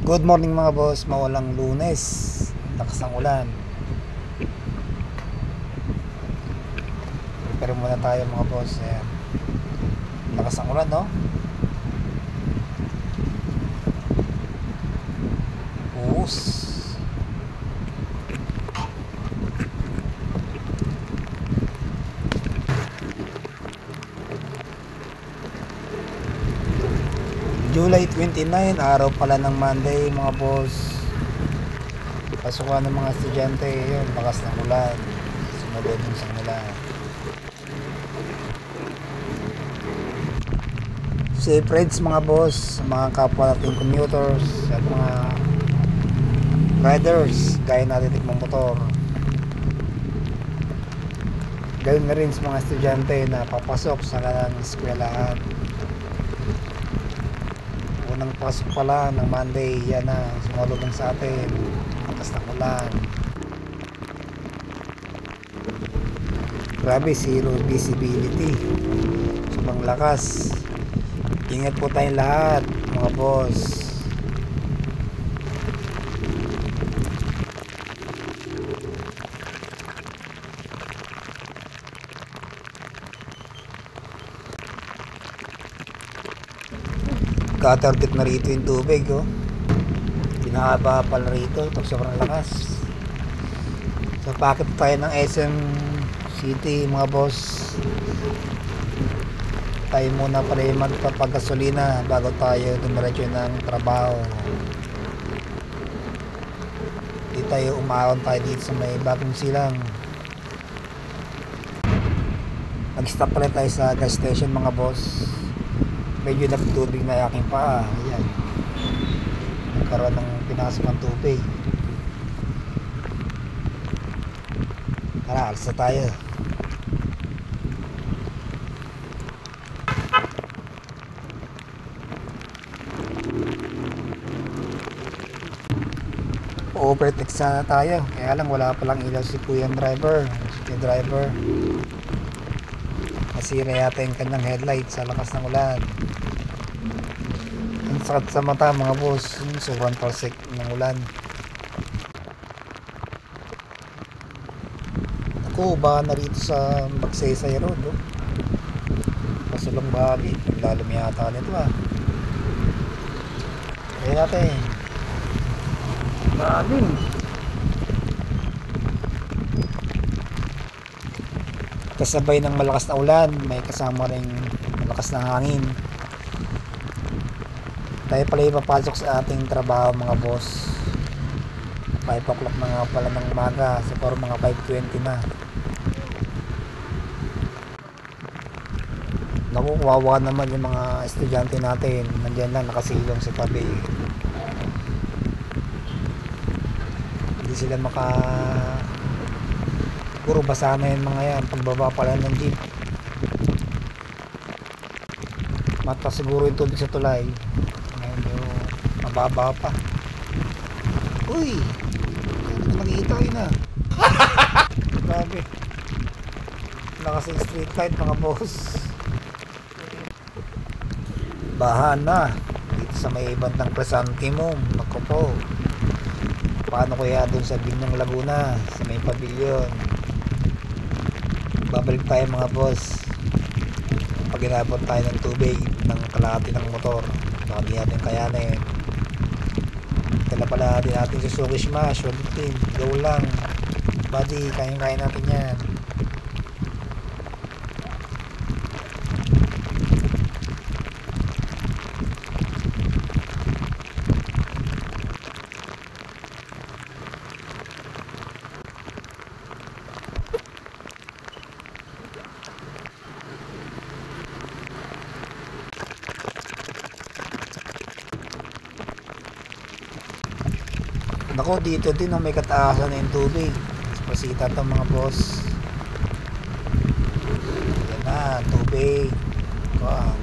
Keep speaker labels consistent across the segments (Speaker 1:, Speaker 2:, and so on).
Speaker 1: Good morning mga boss, mawalang Lunes, lakas ng ulan. Prepare muna tayo mga boss. Ayan. Lakas ng ulan, no? Uus. July 29, araw pala ng Monday mga boss. Pasukan ng mga estudyante, yun, lakas ng ulan. Sumunod yung simula. Safe rides mga boss, mga kapwa nating commuters at mga riders, gaya natin tikmang motor. Gayun na rin sa mga estudyante na papasok sa kanilang eskwelahan. Unang pasok pala ng Monday, yan na, sumalubong sa atin, lakas ng ulan. Grabe, zero visibility, sobrang lakas. Ingat po tayong lahat mga boss. Katardit na rito yung tubig, oh. Pinahaba pala rito pag sobrang lakas. So packet tayo ng SM City mga boss. Tayo muna pala yung magpapagasolina bago tayo dumiretso ng trabaho. Di tayo umahon tayo dito sa may Bagong Silang. Nag-stop pala tayo sa gas station mga boss. Medyo napitubig na aking paa. Ayan, nagkaroon ng pinasok ng tubig. Tara, alis na tayo. Overtake sana tayo, kaya lang wala palang ilaw si kuyang driver, si driver. Nasira yata yung kanyang headlight sa lakas ng ulan. Ang sakit sa mata mga boss, sobrang talsik ng ulan. Ako, baka na rito sa Magsaysay Road, oh. Pasulong bahagi, lalim yata nito ah. Kaya natin lalim. Kasabay ng malakas na ulan, may kasama ring malakas na hangin. Tayo pala ipapasok sa ating trabaho mga boss. 5 o'clock na nga pala ng umaga, siguro mga 5:20 na. Naku, kawawa naman yung mga estudyante natin. Nandiyan lang nakasilong sa tabi. Hindi sila puro basa na yung mga yan pagbaba pala ng jeep. Mata siguro yung tubig sa tulay, medyo mababa pa. Uy, nakikita yun na. Grabe, lakas yung street light mga boss. Bahan na dito sa may bandang Crisantimum. Naku po, paano kaya dun sa Binyang Laguna sa may pavilion? Babalik tayo mga boss pag inabot tayo ng tubig ng kalahati ng motor. Baka di natin kayanin. Tala pala din natin Suzuki Smash 115. Go lang buddy, kaya natin yan. Nako, dito din may kataasan na yung tubig. Pasita to mga boss. Yan na, tubig.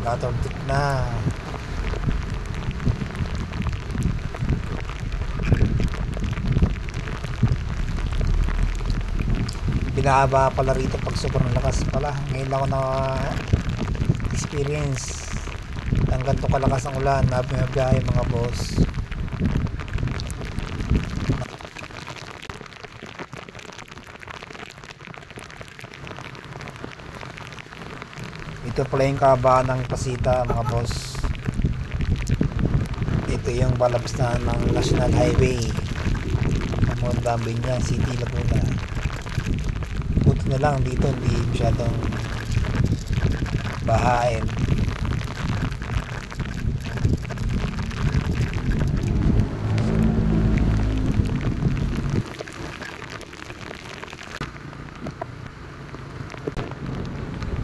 Speaker 1: Gutter deep na. Binahaba pala rito pag sobrang lakas pala. Ngayon ako na experience ng ganito kalakas ng ulan na bumibiyahe mga boss. pala yung kahabaan ng Pasita mga boss. Ito yung palabas na ng National Highway papunta Binyan City, Laguna. Buti na lang dito hindi masyadong bahain.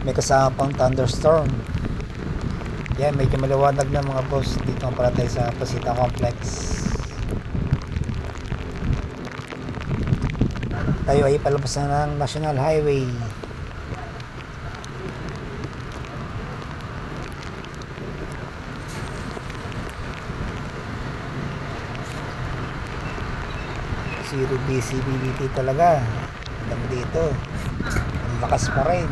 Speaker 1: May kasama pang thunderstorm. Yan, medyo maliwanag na mga boss. Dito ang pala tayo sa Pasita Complex. Tayo ay palabas na ng National Highway. Zero visibility talaga hanggang dito. Ang lakas pa rin.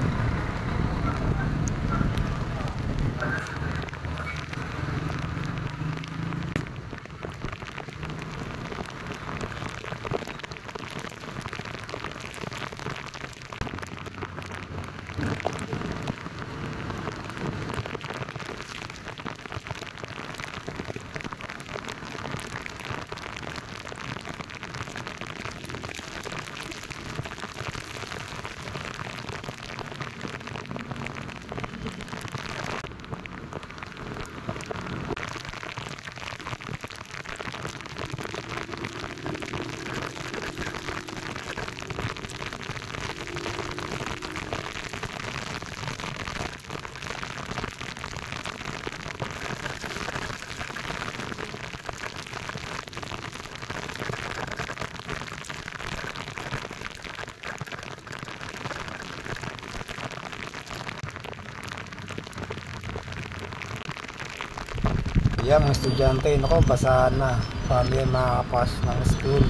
Speaker 1: Yan mga estudyante, nako basahan na. Paano yan makakapas ng school?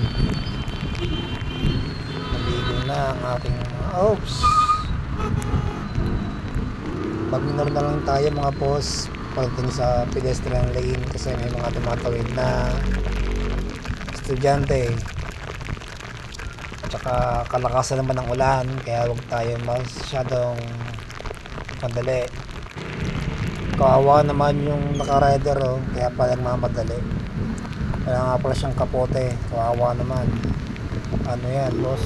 Speaker 1: Naligo na ang ating oops. Mag-minor na lang tayo mga boss pagdating sa pedestrian lane kasi may mga tumatawid na estudyante. At saka kalakasan naman ng ulan kaya huwag tayo masyadong madali. Kawawa naman yung naka-rider kaya pala nagmamadali. Kaya nga pala siyang kapote. Kawawa naman. Ano yan boss?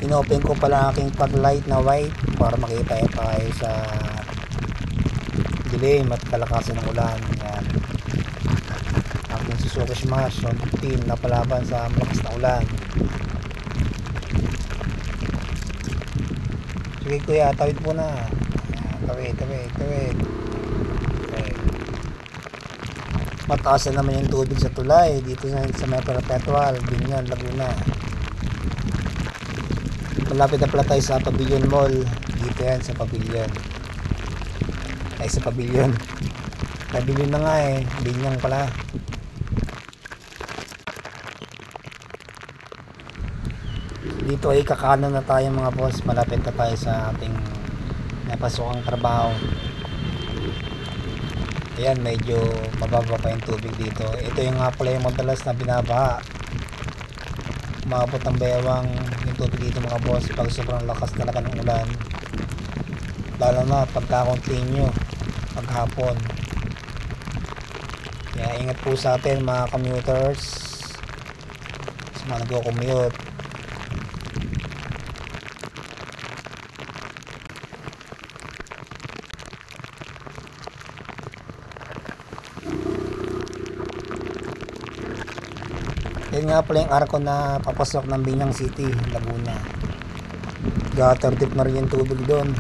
Speaker 1: Inopen ko pala aking pag-light na white para makita tayo sa dilim at kalakasan ng ulan. Yan. Aking Suzuki Smash 115 na palaban sa malakas na ulan. Sige kuya, tawid po na. Tawid. Okay. Mataas na naman yung tubig sa tulay dito sa may Perpetual, Binyan, Laguna. Malapit na pala tayo sa Pavilion Mall. Dito yan sa Pavilion. Ay sa Pavilion. Pavilion na nga eh. Binyang pala. Dito ay kakanan na tayo mga boss. Malapit na tayo sa ating napasokang trabaho. Ayan, medyo mababa pa yung tubig dito. Ito yung nga pala yung madalas na binabaha. Umabot ng bayawang yung tubig dito mga boss pag sobrang lakas talaga ng ulan. Lalo na pagka continue paghapon. Kaya ingat po sa atin mga commuters, sa mga nagko-commute. Yan nga pala yung arko na papasok ng Binyang City, Laguna. Gutter deep na rin yung tubig doon.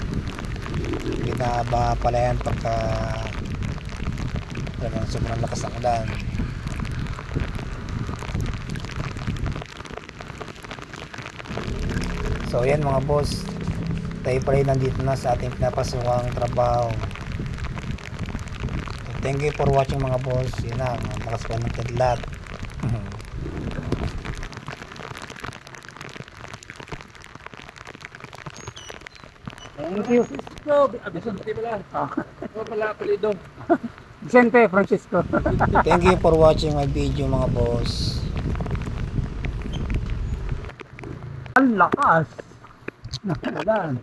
Speaker 1: Binaba pala yan pagka sobrang lakas ng ulan. So yan mga boss, tayo pala nandito na sa ating pinapasukang trabaho. So, thank you for watching mga boss. Yun na, malakas pa ng kidlat.
Speaker 2: Thank you. No, abisan pati pala. Oh, pala palido. Vicente Francisco.
Speaker 1: Thank you for watching my video mga boss.
Speaker 2: Ang lakas. Nakulan.